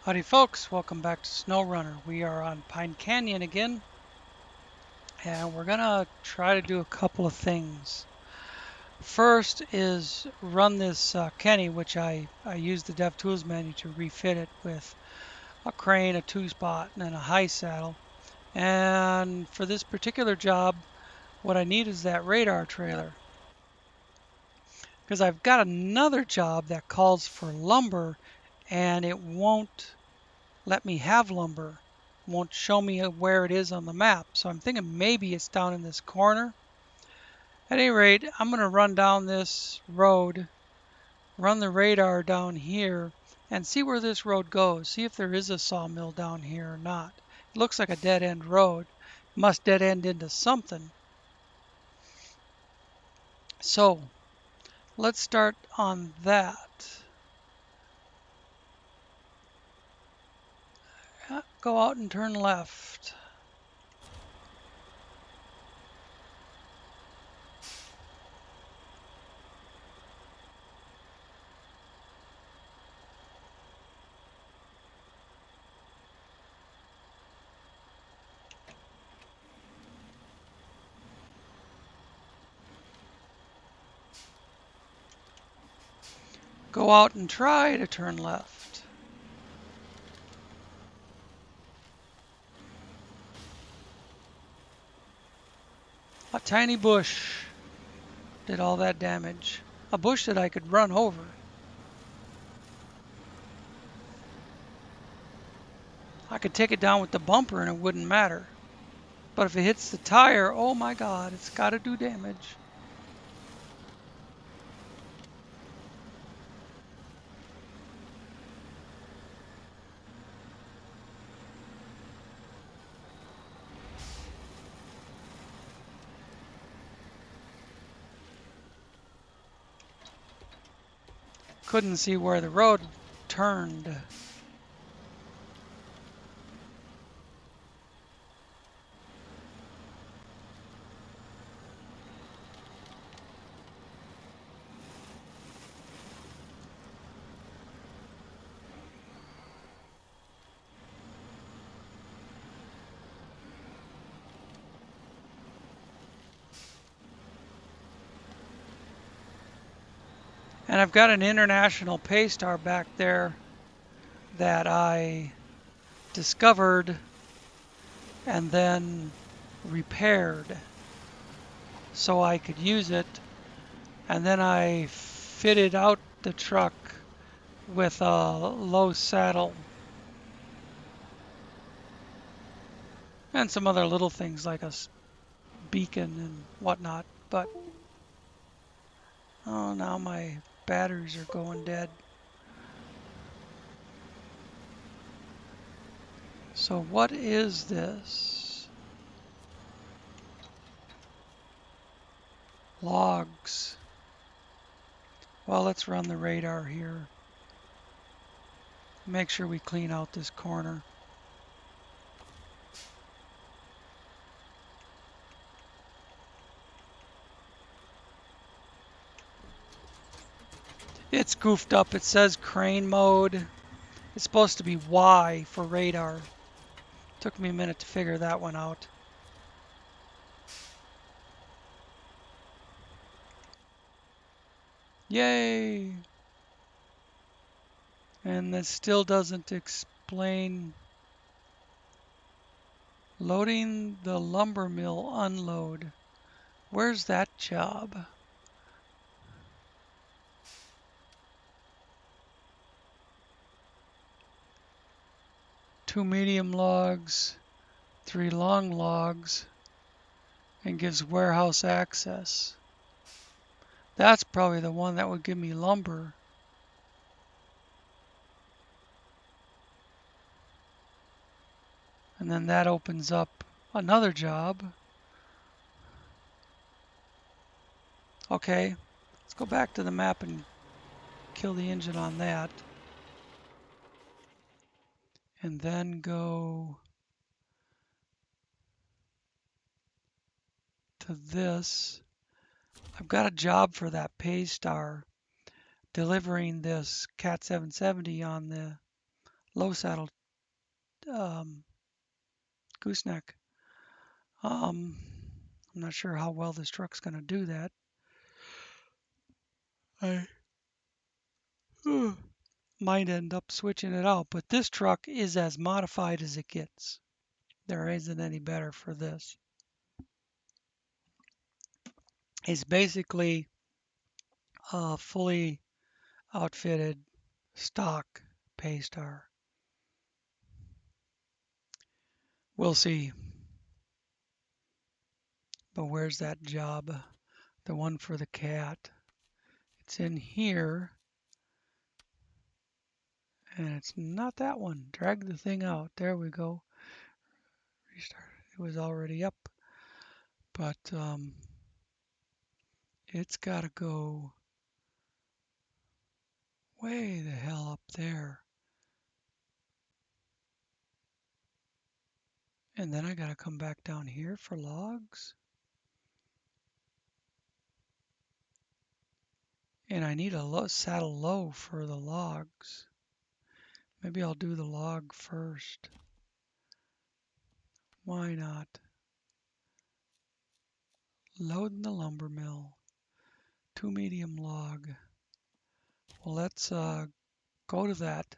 Howdy folks, welcome back to SnowRunner. We are on Pine Canyon again, and we're gonna try to do a couple of things. First is run this Kenny, which I used the DevTools menu to refit it with a crane, a 2-spot, and then a high saddle. And for this particular job, what I need is that radar trailer. Because I've got another job that calls for lumber, and it won't let me have lumber, won't show me where it is on the map. So I'm thinking maybe it's down in this corner. At any rate, I'm going to run down this road, run the radar down here, and see where this road goes. See if there is a sawmill down here or not. It looks like a dead-end road. It must dead end into something. So let's start on that. Go out and turn left. Go out and try to turn left. A tiny bush did all that damage. A bush that I could run over. I could take it down with the bumper and it wouldn't matter. But if it hits the tire, oh my God, it's got to do damage. Couldn't see where the road turned. And I've got an international pay star back there that I discovered and then repaired so I could use it. And then I fitted out the truck with a low saddle and some other little things like a beacon and whatnot. But oh, now my batteries are going dead. So what is this? Logs. Well, let's run the radar here. Make sure we clean out this corner. It's goofed up. It says crane mode. It's supposed to be Y for radar. Took me a minute to figure that one out. Yay! And this still doesn't explain loading the lumber mill unload. Where's that job? Two medium logs, 3 long logs, and gives warehouse access. That's probably the one that would give me lumber. And then that opens up another job. Okay, let's go back to the map and kill the engine on that. And then go to this. I've got a job for that pay star delivering this Cat 770 on the low saddle um, gooseneck. Um, I'm not sure how well this truck's going to do that. I might end up switching it out, but this truck is as modified as it gets. There isn't any better for this. It's basically a fully outfitted stock Paystar. We'll see. But where's that job? The one for the cat. It's in here. And it's not that one. Drag the thing out. There we go. Restart. It was already up. But it's got to go way the hell up there. And then I got to come back down here for logs. And I need a saddle low for the logs. Maybe I'll do the log first. Why not? Loading the lumber mill. 2 medium log. Well, let's go to that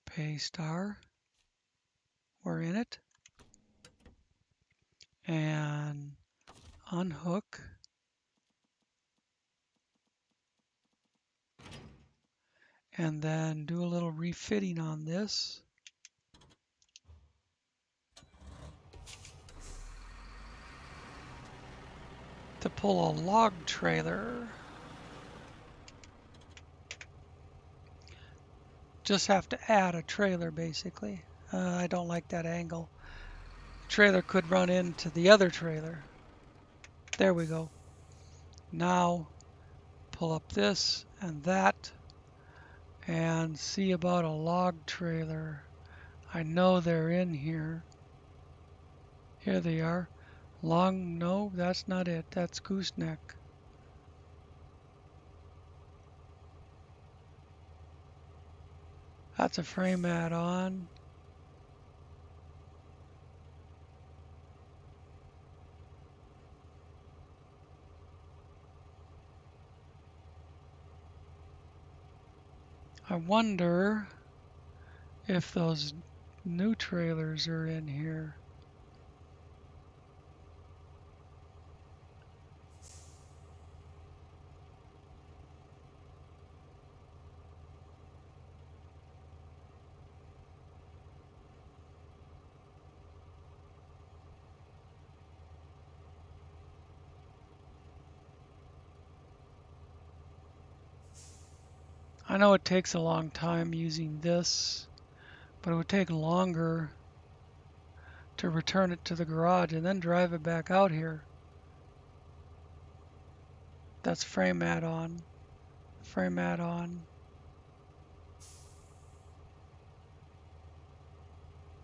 Paystar. We're in it. And unhook. And then do a little refitting on this. To pull a log trailer. Just have to add a trailer basically. I don't like that angle. The trailer could run into the other trailer. There we go. Now pull up this and that and see about a log trailer. I know they're in here. Here they are. Long, no, that's not it. That's gooseneck. That's a frame add-on. I wonder if those new trailers are in here. I know it takes a long time using this, but it would take longer to return it to the garage and then drive it back out here. That's frame add-on. Frame add-on.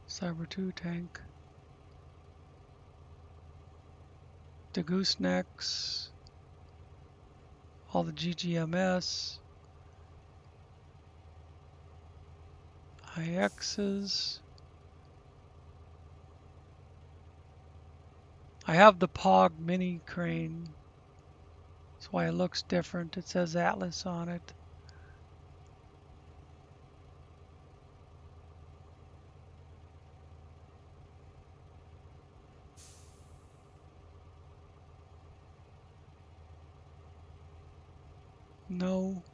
Cyber 2 tank. The goosenecks. All the GGMS. IXs. I have the POG mini crane. That's why it looks different. It says Atlas on it. No.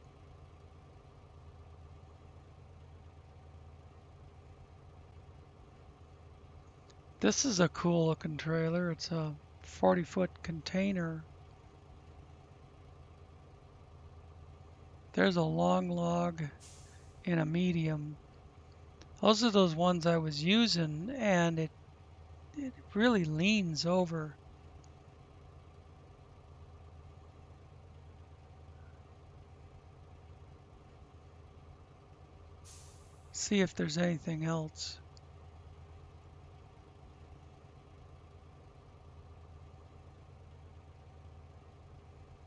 This is a cool looking trailer. It's a 40-foot container. There's a long log and a medium. Those are those ones I was using, and it really leans over. See if there's anything else.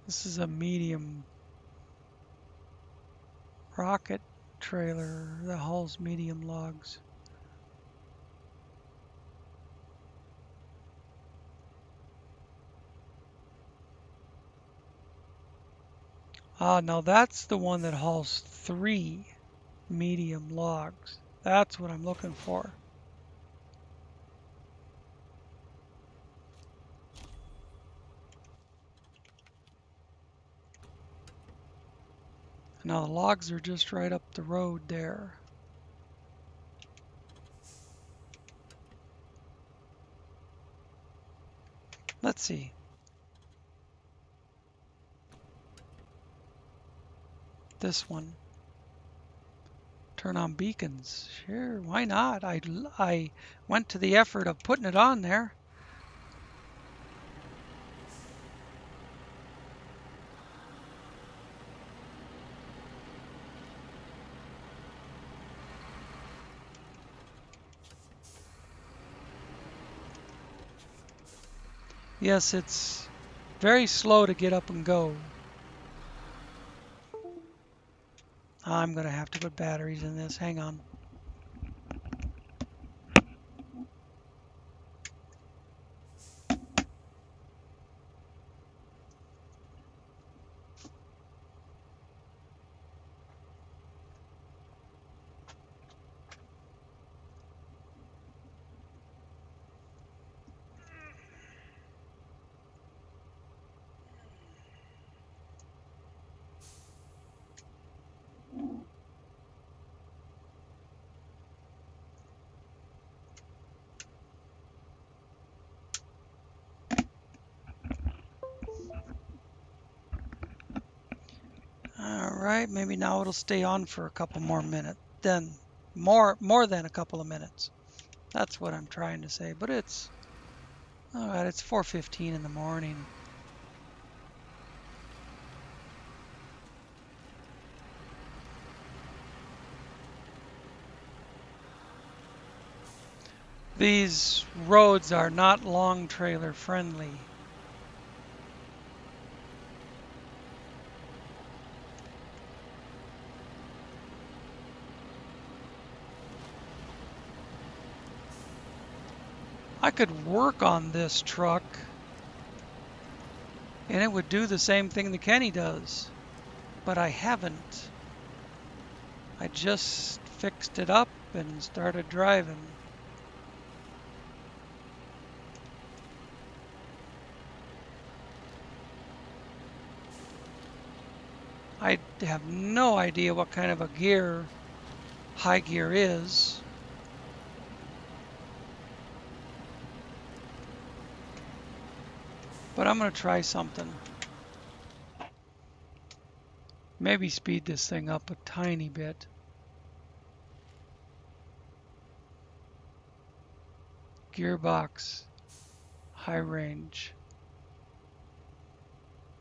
This is a medium rocket trailer that hauls medium logs. Ah, now that's the one that hauls 3 medium logs. That's what I'm looking for. Now the logs are just right up the road there. Let's see. This one. Turn on beacons. Sure, why not? I went to the effort of putting it on there. Yes, it's very slow to get up and go. I'm going to have to put batteries in this. Hang on. All right, maybe now it'll stay on for a couple more minutes. Then more than a couple of minutes. That's what I'm trying to say. But it's all right. It's 4:15 in the morning. These roads are not long trailer friendly. I could work on this truck and it would do the same thing the Kenny does, but I haven't. I just fixed it up and started driving. I have no idea what kind of a gear high gear is. But I'm going to try something. Maybe speed this thing up a tiny bit. Gearbox, high range.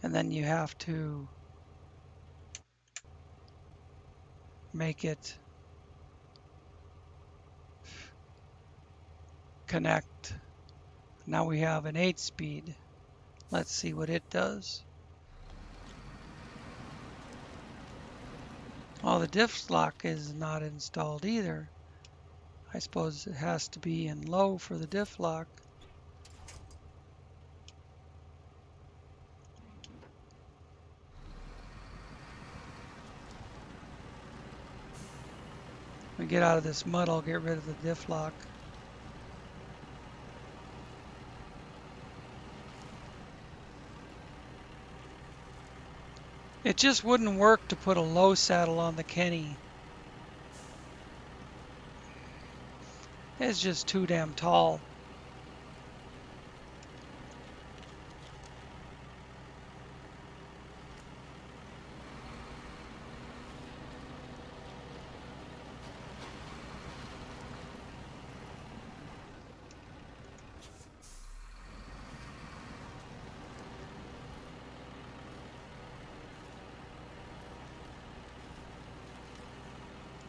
And then you have to make it connect. Now we have an 8-speed. Let's see what it does. Oh, the diff lock is not installed either. I suppose it has to be in low for the diff lock. When we get out of this mud, I'll get rid of the diff lock. It just wouldn't work to put a low saddle on the Kenny. It's just too damn tall.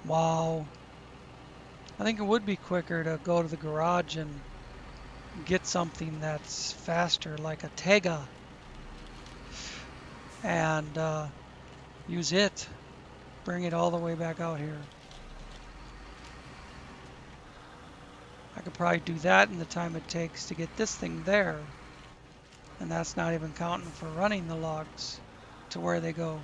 Wow. I think it would be quicker to go to the garage and get something that's faster, like a Tega, and use it. bring it all the way back out here. I could probably do that in the time it takes to get this thing there. And that's not even counting for running the logs to where they go.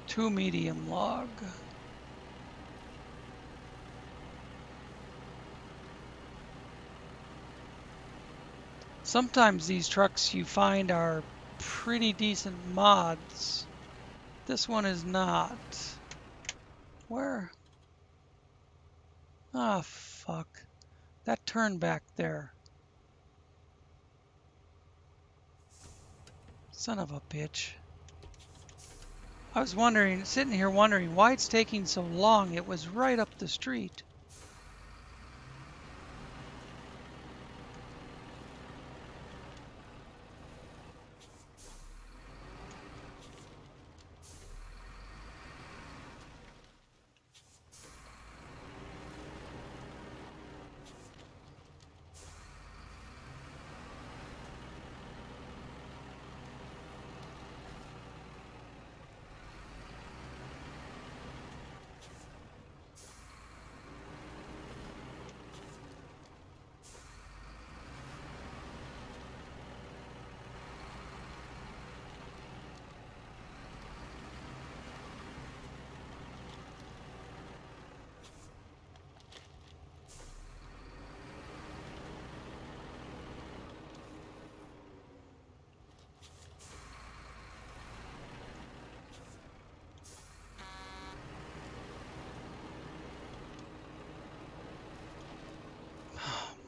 Two medium log. Sometimes these trucks you find are pretty decent mods. This one is not. Where? Ah, fuck. That turn back there. Son of a bitch. I was wondering, sitting here wondering why it's taking so long. It was right up the street.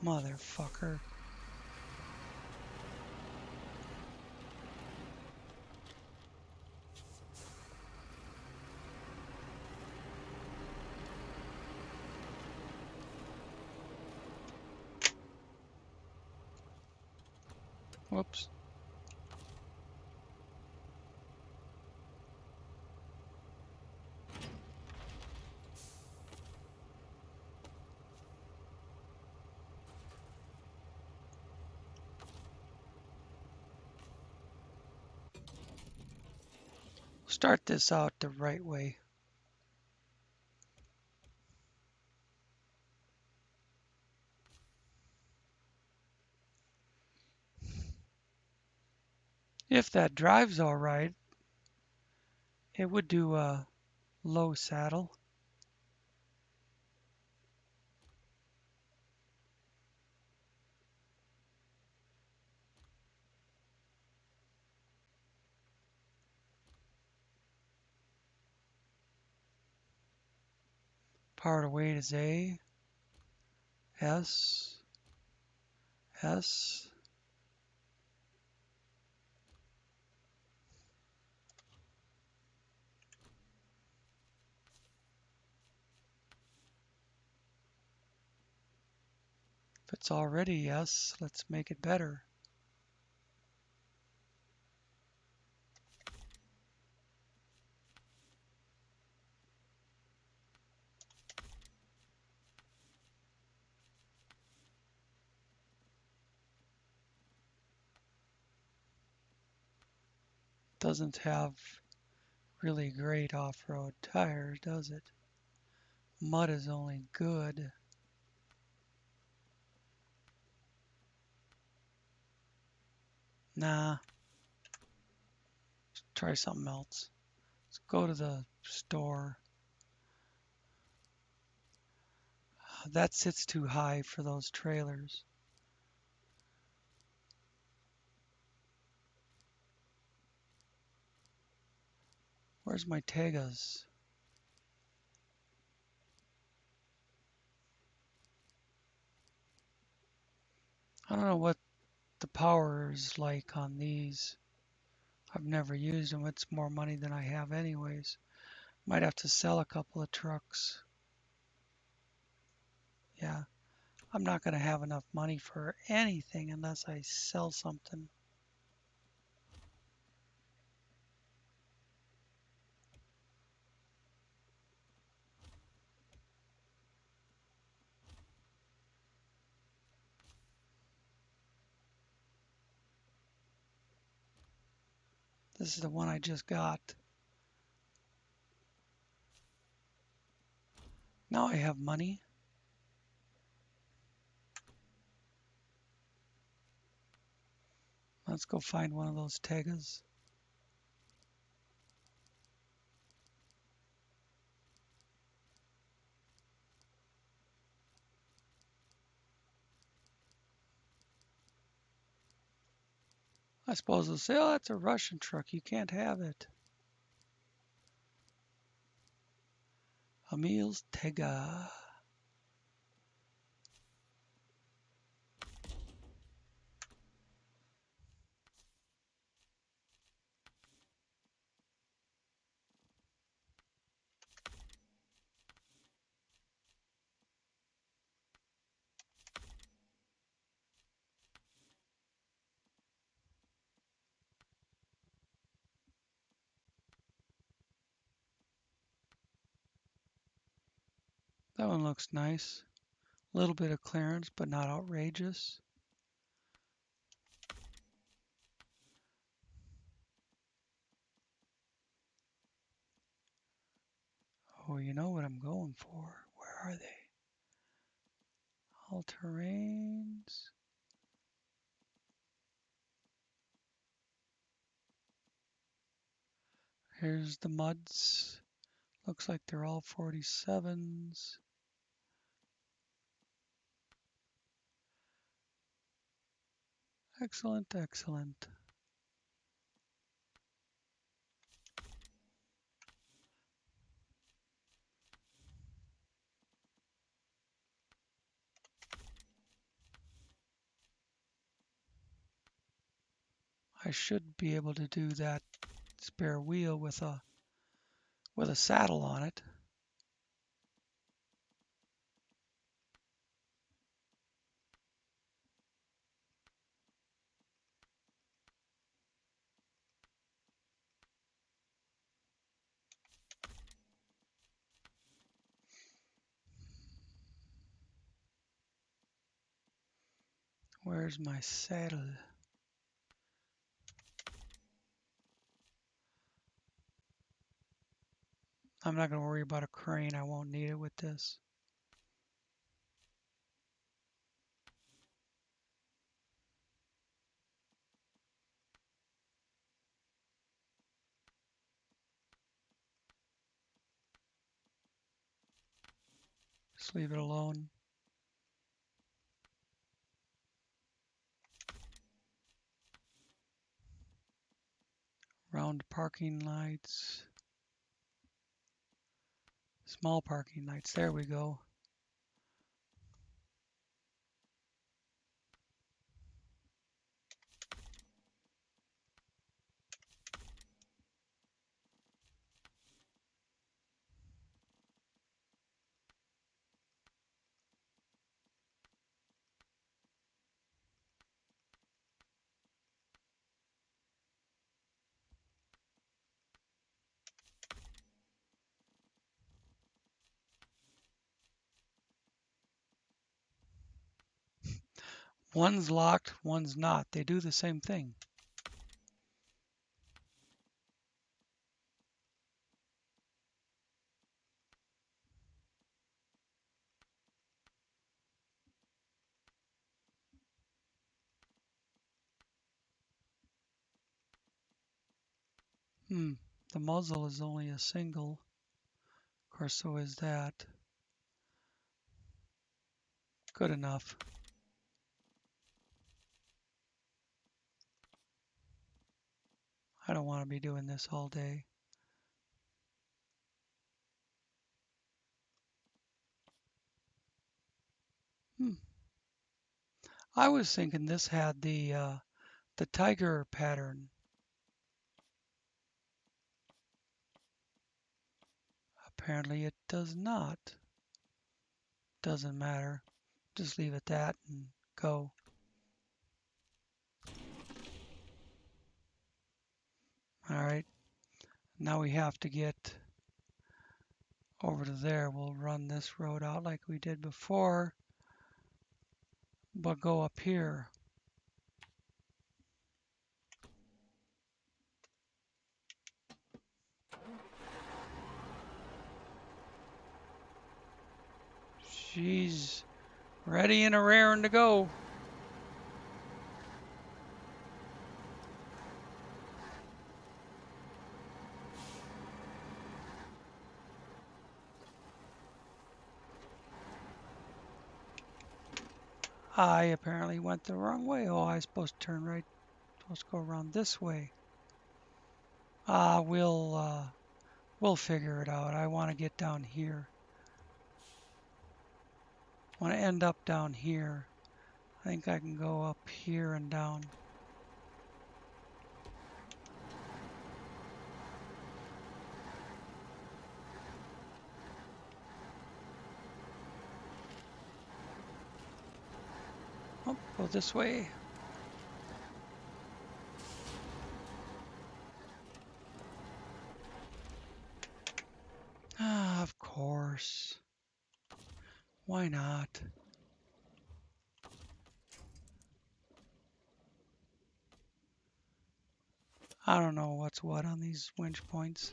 Motherfucker. Whoops. Start this out the right way. If that drives all right, it would do a low saddle. Power to weight is A, S, S. If it's already yes, let's make it better. Doesn't have really great off-road tires, does it? Mud is only good. Nah, let's try something else. Let's go to the store. That sits too high for those trailers. Where's my Tegas? I don't know what the power is like on these. I've never used them. It's more money than I have anyways. Might have to sell a couple of trucks. Yeah, I'm not going to have enough money for anything unless I sell something. This is the one I just got. Now I have money. Let's go find one of those tegas. I suppose they'll say, oh, that's a Russian truck. You can't have it. Emil's Tega. That one looks nice. A little bit of clearance, but not outrageous. Oh, you know what I'm going for. Where are they? All terrains. Here's the muds. Looks like they're all 47s. Excellent, excellent. I should be able to do that spare wheel with a saddle on it. Where's my saddle? I'm not going to worry about a crane. I won't need it with this. Just leave it alone. Round parking lights. Small parking lights. There we go. One's locked, one's not. They do the same thing. The muzzle is only a single. Of course, so is that. Good enough. I don't want to be doing this all day. I was thinking this had the tiger pattern. Apparently it does not. Doesn't matter. Just leave it that and go. All right. Now we have to get over to there. We'll run this road out like we did before, but go up here. She's ready and raring to go. I apparently went the wrong way. Oh, I was supposed to turn right. Supposed to go around this way. We'll figure it out. I want to get down here. I want to end up down here. I think I can go up here and down. Oh, go this way. Ah, of course. Why not? I don't know what's what on these winch points.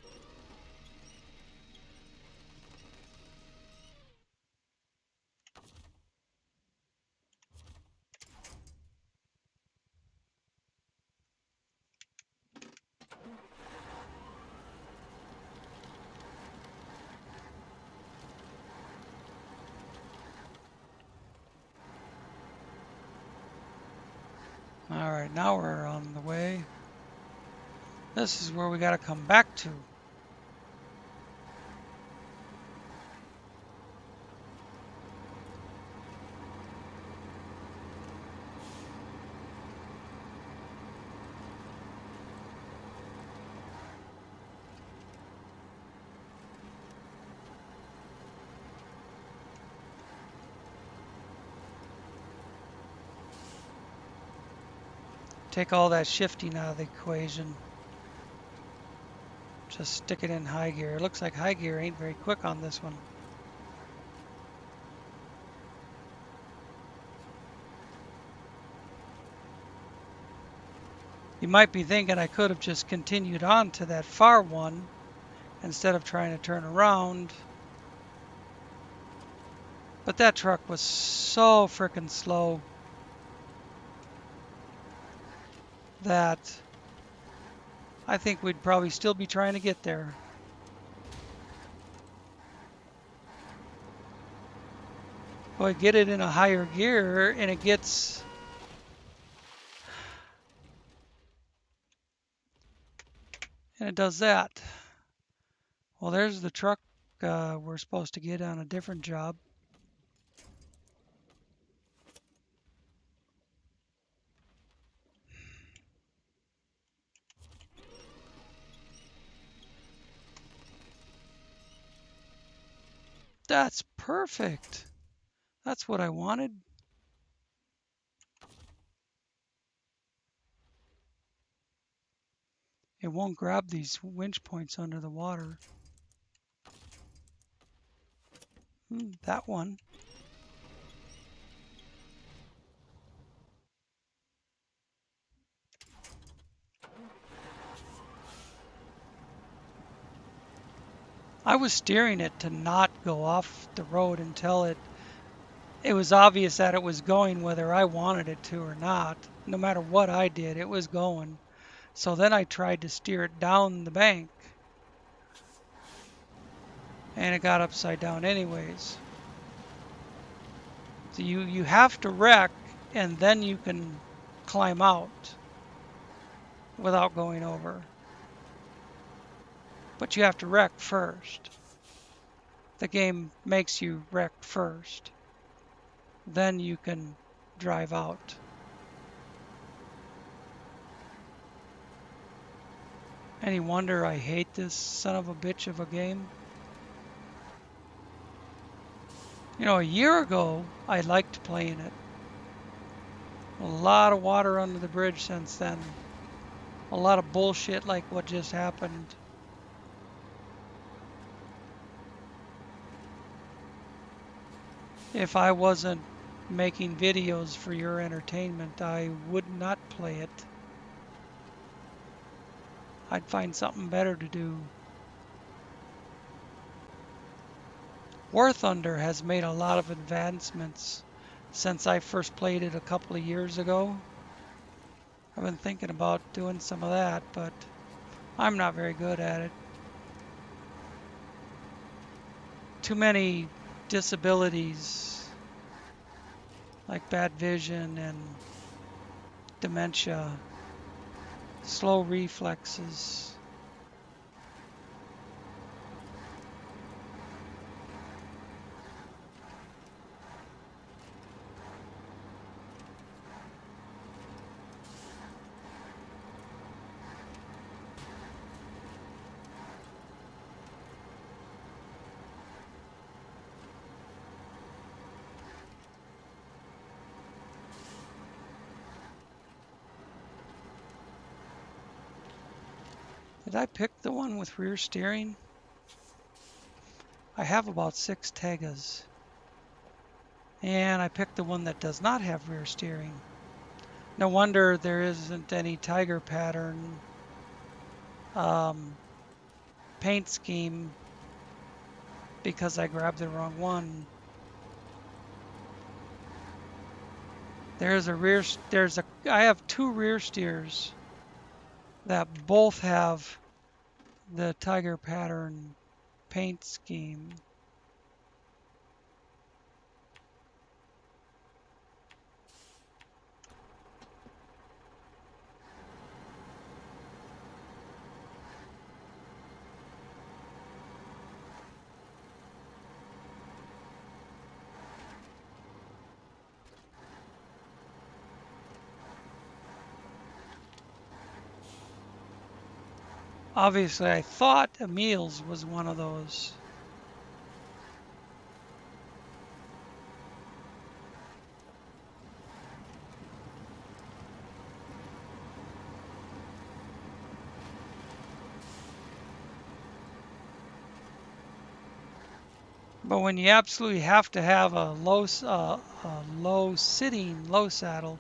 All right, now we're on the way. This is where we got to come back to. Take all that shifting out of the equation. Just stick it in high gear. It looks like high gear ain't very quick on this one. You might be thinking I could have just continued on to that far one instead of trying to turn around. But that truck was so frickin' slow that I think we'd probably still be trying to get there. Boy, get it in a higher gear and it gets... And it does that. Well, there's the truck we're supposed to get on a different job. That's perfect. That's what I wanted. It won't grab these winch points under the water. That one. I was steering it to not go off the road until it was obvious that it was going whether I wanted it to or not. No matter what I did, it was going. So then I tried to steer it down the bank. And it got upside down anyways. So you have to wreck and then you can climb out without going over. But you have to wreck first. The game makes you wreck first. Then you can drive out. Any wonder I hate this son of a bitch of a game? You know, a year ago, I liked playing it. A lot of water under the bridge since then. A lot of bullshit like what just happened. If I wasn't making videos for your entertainment, I would not play it. I'd find something better to do. War Thunder has made a lot of advancements since I first played it a couple of years ago. I've been thinking about doing some of that, but I'm not very good at it. Too many disabilities like bad vision and dementia, slow reflexes. Did I pick the one with rear steering? I have about 6 Tegas. And I picked the one that does not have rear steering. No wonder there isn't any tiger pattern paint scheme because I grabbed the wrong one. I have 2 rear steers that both have the tiger pattern paint scheme. Obviously, I thought Emil's was one of those. But when you absolutely have to have a low sitting, low saddle,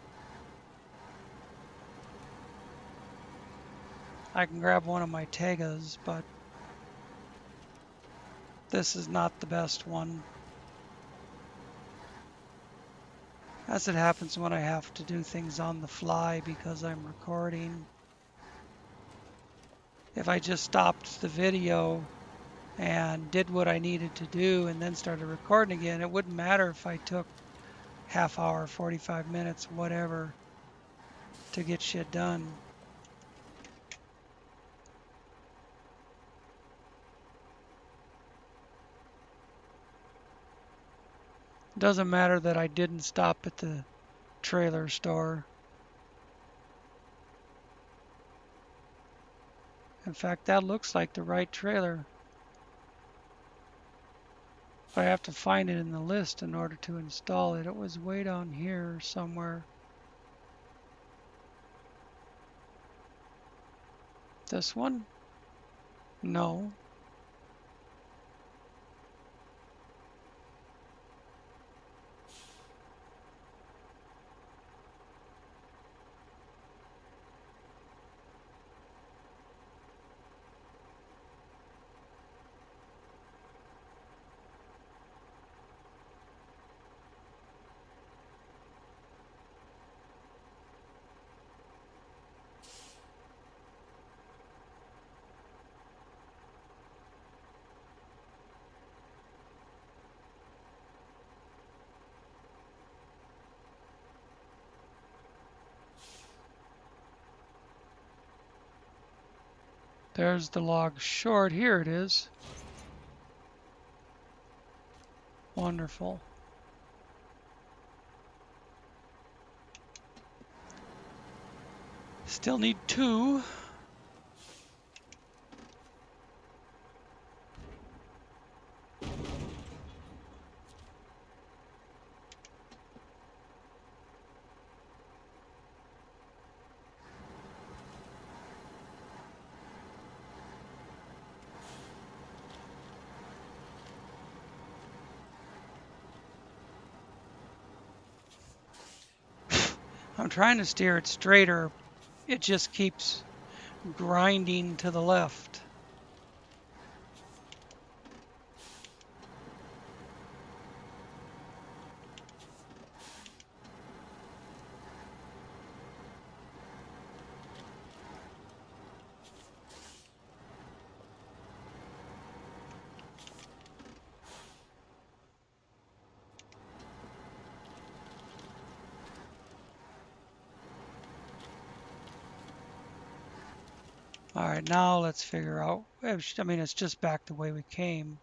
I can grab one of my Tegas, but this is not the best one. As it happens when I have to do things on the fly because I'm recording. If I just stopped the video and did what I needed to do and then started recording again, it wouldn't matter if I took half hour, 45 minutes, whatever, to get shit done. It doesn't matter that I didn't stop at the trailer store. In fact, that looks like the right trailer. But I have to find it in the list in order to install it. It was way down here somewhere. This one? No. There's the log short. Here it is. Wonderful. Still need 2. I'm trying to steer it straighter. It just keeps grinding to the left. All right, now let's figure out. I mean, it's just back the way we came.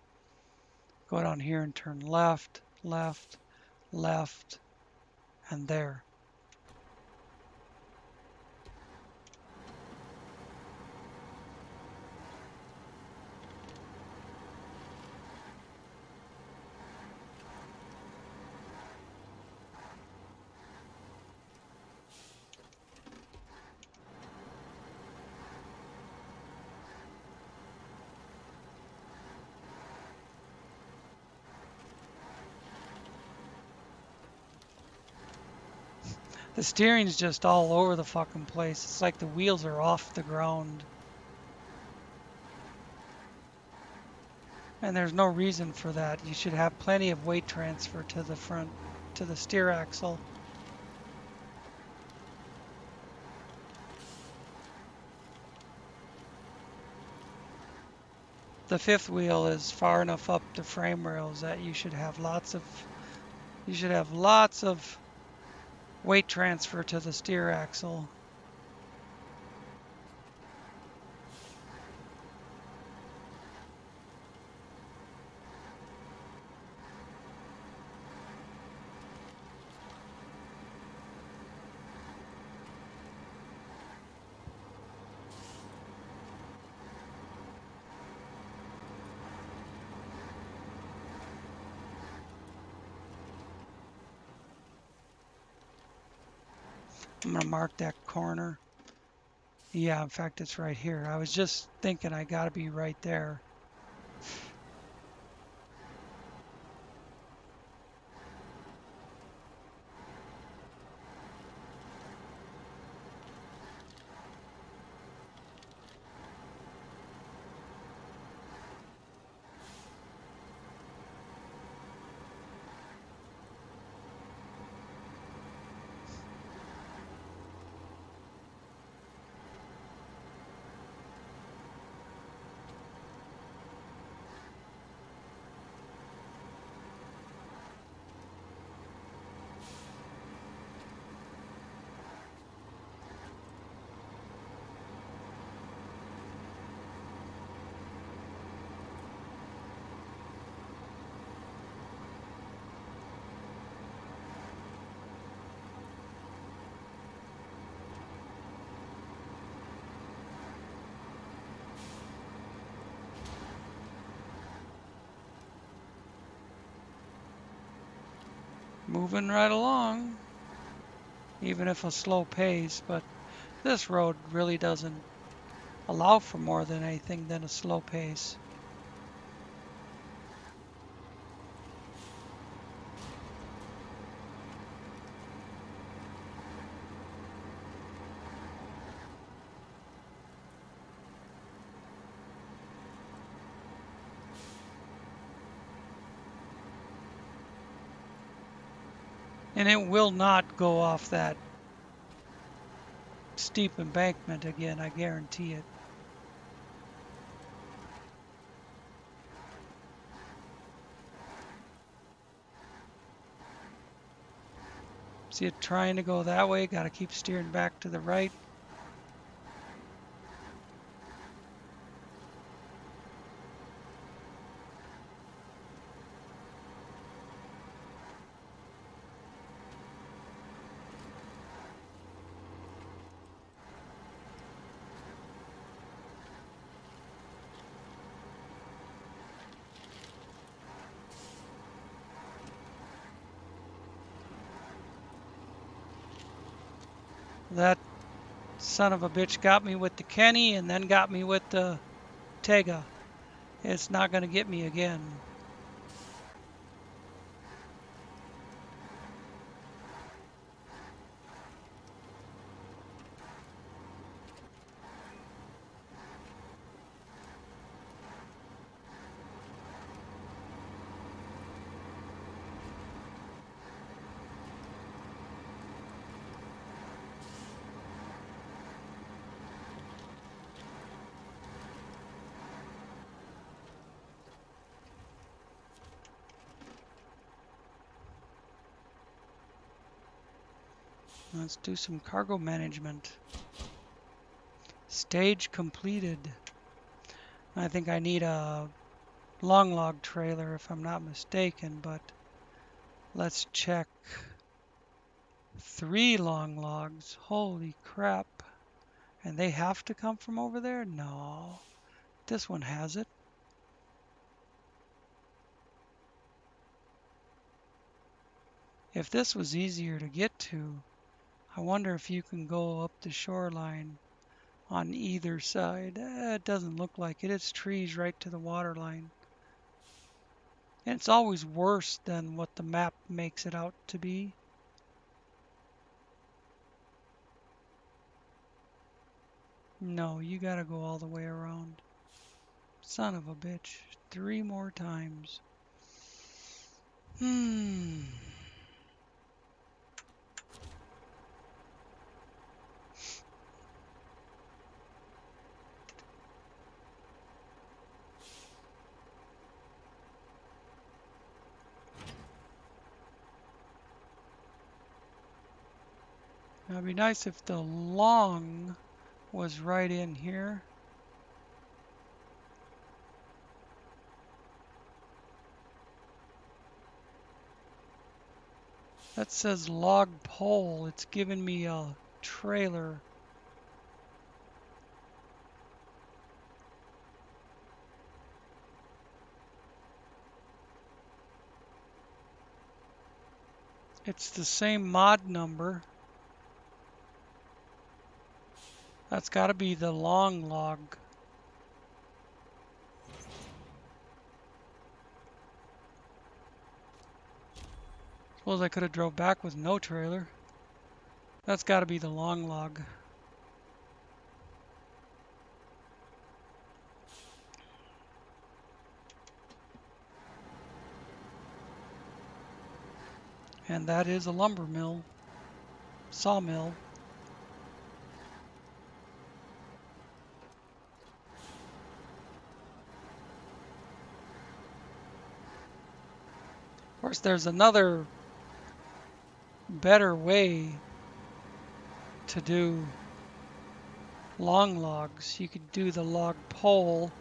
Go down here and turn left, left, left, and there. The steering's just all over the fucking place. It's like the wheels are off the ground. And there's no reason for that. You should have plenty of weight transfer to the front, to the steer axle. The fifth wheel is far enough up the frame rails that you should have lots of weight transfer to the steer axle. I'm gonna mark that corner. Yeah, in fact, it's right here. I was just thinking I gotta be right there. Moving right along, even if a slow pace, but this road really doesn't allow for more than anything than a slow pace. And it will not go off that steep embankment again, I guarantee it. See it trying to go that way, got to keep steering back to the right. That son of a bitch got me with the Kenny and then got me with the Tega. It's not going to get me again. Let's do some cargo management. Stage completed. I think I need a long log trailer if I'm not mistaken, but let's check. 3 long logs. Holy crap. And they have to come from over there? No. This one has it. If this was easier to get to, I wonder if you can go up the shoreline on either side. It doesn't look like it. It's trees right to the water line. And it's always worse than what the map makes it out to be. No, you gotta go all the way around. Son of a bitch. 3 more times. It'd be nice if the long was right in here. That says log pole. It's giving me a trailer. It's the same mod number. That's got to be the long log. Suppose I could have drove back with no trailer. That's got to be the long log. And that is a lumber mill. Sawmill. Of course, there's another better way to do long logs. You could do the log pole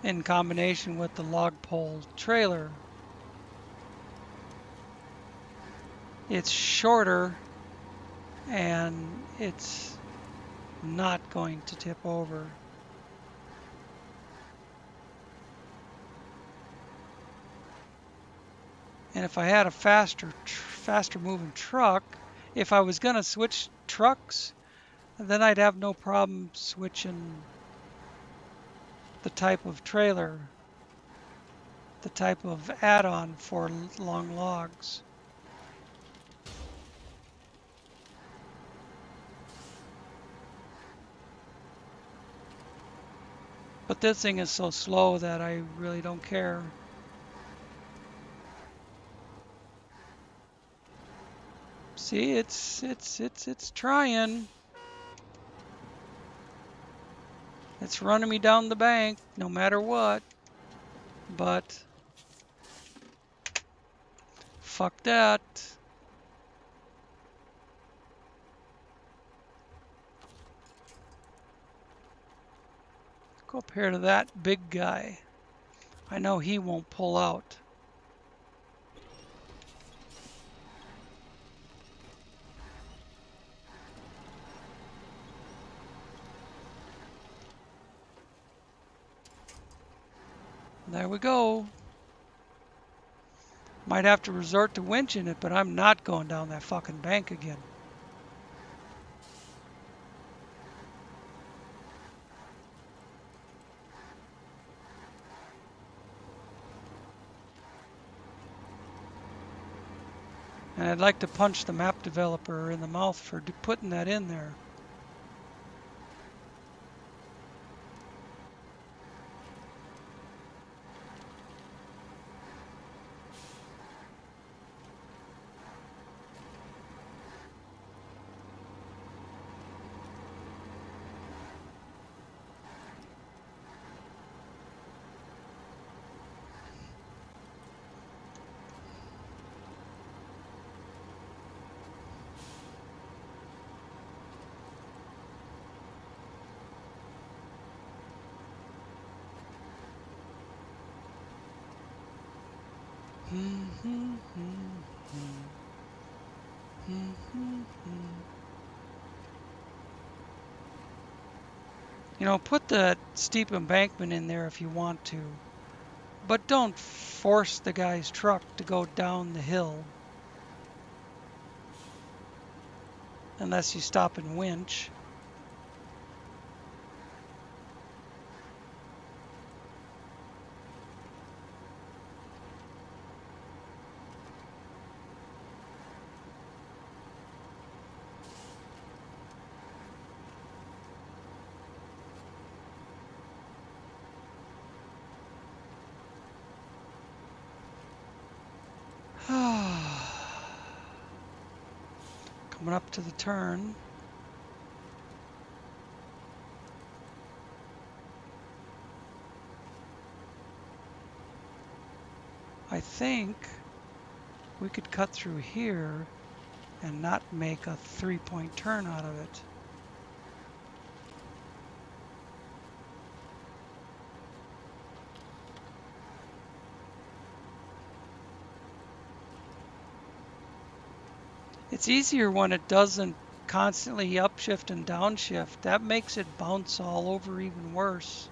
in combination with the log pole trailer. It's shorter and it's not going to tip over. And if I had a faster moving truck, if I was going to switch trucks, then I'd have no problem switching the type of trailer, the type of add-on for long logs. But this thing is so slow that I really don't care. See, it's trying. It's running me down the bank no matter what. But fuck that. Go up here to that big guy. I know he won't pull out. There we go. Might have to resort to winching it, but I'm not going down that fucking bank again. And I'd like to punch the map developer in the mouth for putting that in there. You know, put the steep embankment in there if you want to, but don't force the guy's truck to go down the hill unless you stop and winch. Coming up to the turn. I think we could cut through here and not make a 3-point turn out of it. It's easier when it doesn't constantly upshift and downshift. That makes it bounce all over even worse.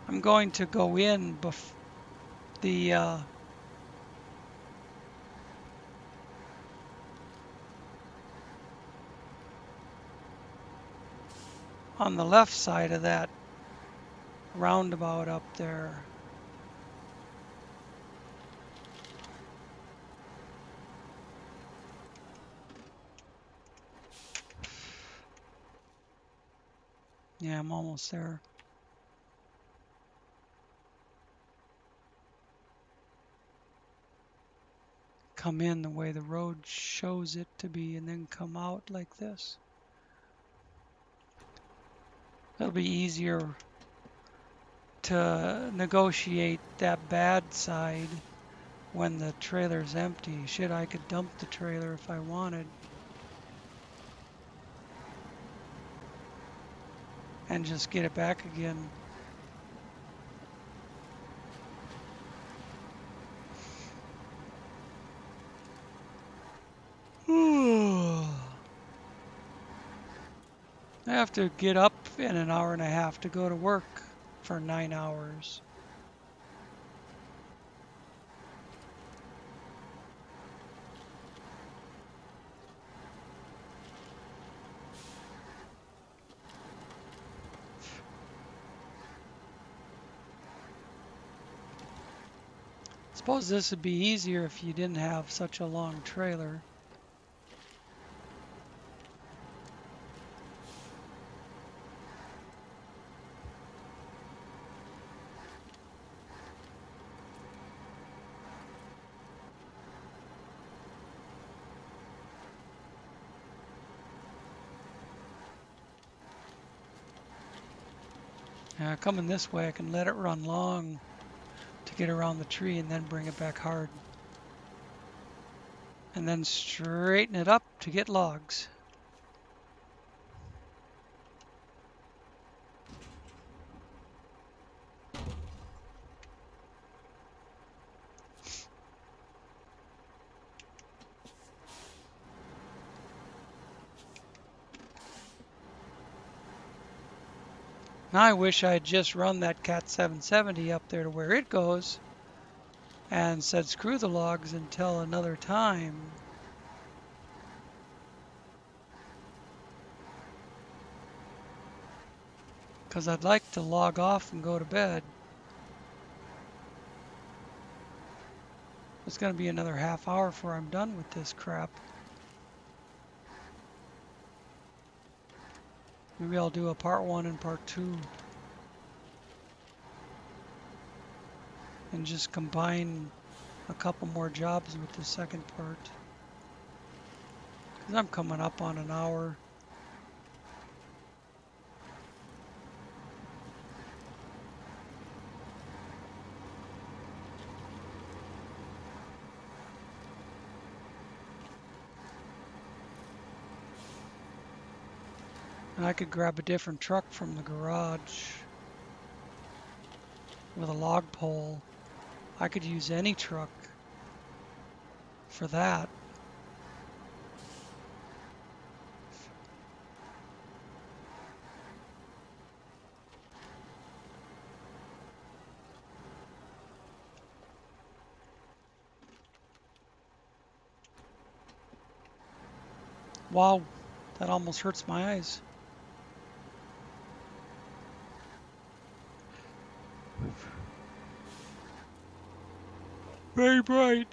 I'm going to go in on the left side of that roundabout up there. Yeah, I'm almost there. Come in the way the road shows it to be and then come out like this. It'll be easier to negotiate that bad side when the trailer's empty. Shit, I could dump the trailer if I wanted. And just get it back again. I have to get up in an hour and a half to go to work for 9 hours. Suppose this would be easier if you didn't have such a long trailer. Coming this way, I can let it run long to get around the tree and then bring it back hard. And then straighten it up to get logs. Now I wish I had just run that Cat 770 up there to where it goes and said screw the logs until another time. Because I'd like to log off and go to bed. It's going to be another half hour before I'm done with this crap. Maybe I'll do a part 1 and part 2. And just combine a couple more jobs with the second part. Because I'm coming up on an hour. And I could grab a different truck from the garage with a log pole. I could use any truck for that. Wow, that almost hurts my eyes. Very bright.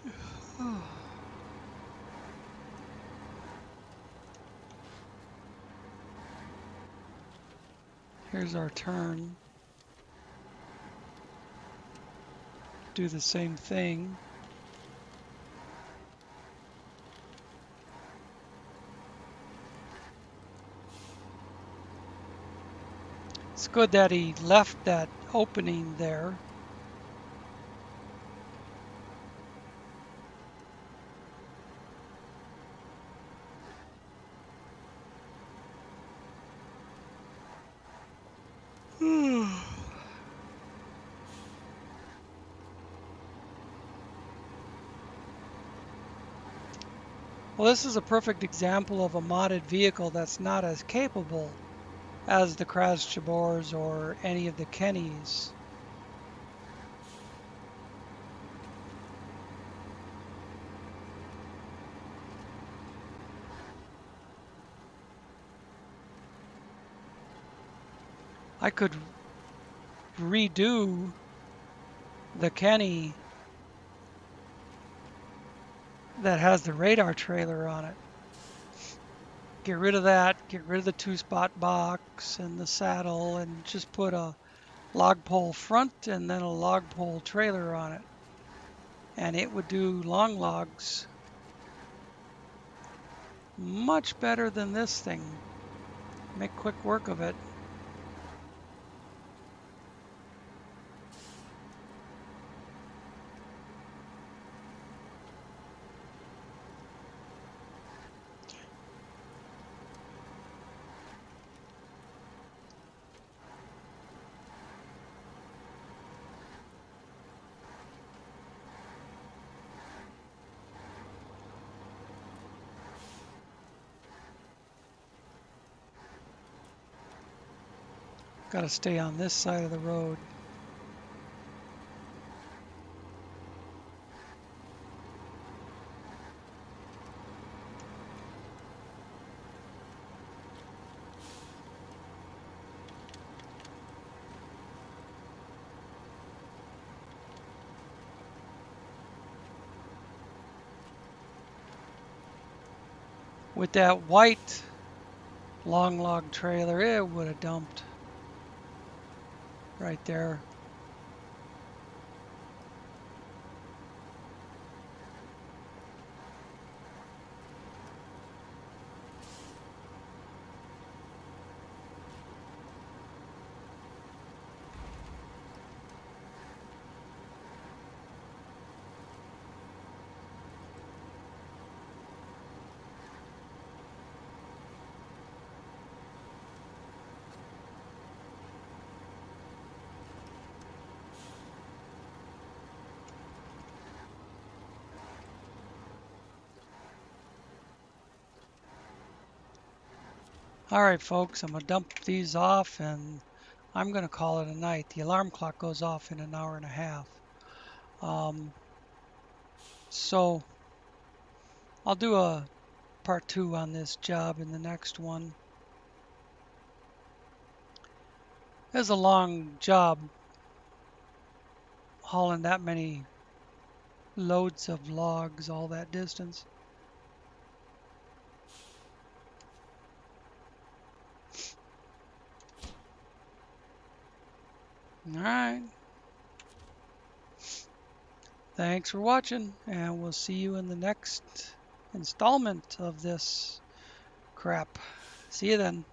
Here's our turn. Do the same thing. It's good that he left that opening there. Well, this is a perfect example of a modded vehicle that's not as capable as the Kraz Chabors or any of the Kennys. I could redo the Kenny that has the radar trailer on it. Get rid of that, get rid of the two-spot box and the saddle, and just put a log pole front and then a log pole trailer on it. And it would do long logs much better than this thing. Make quick work of it. Got to stay on this side of the road. With that white long log trailer, it would have dumped right there. All right, folks, I'm going to dump these off and I'm going to call it a night. The alarm clock goes off in an hour and a half. So I'll do a part 2 on this job in the next one. It's a long job hauling that many loads of logs all that distance. All right. Thanks for watching, and we'll see you in the next installment of this crap. See you then.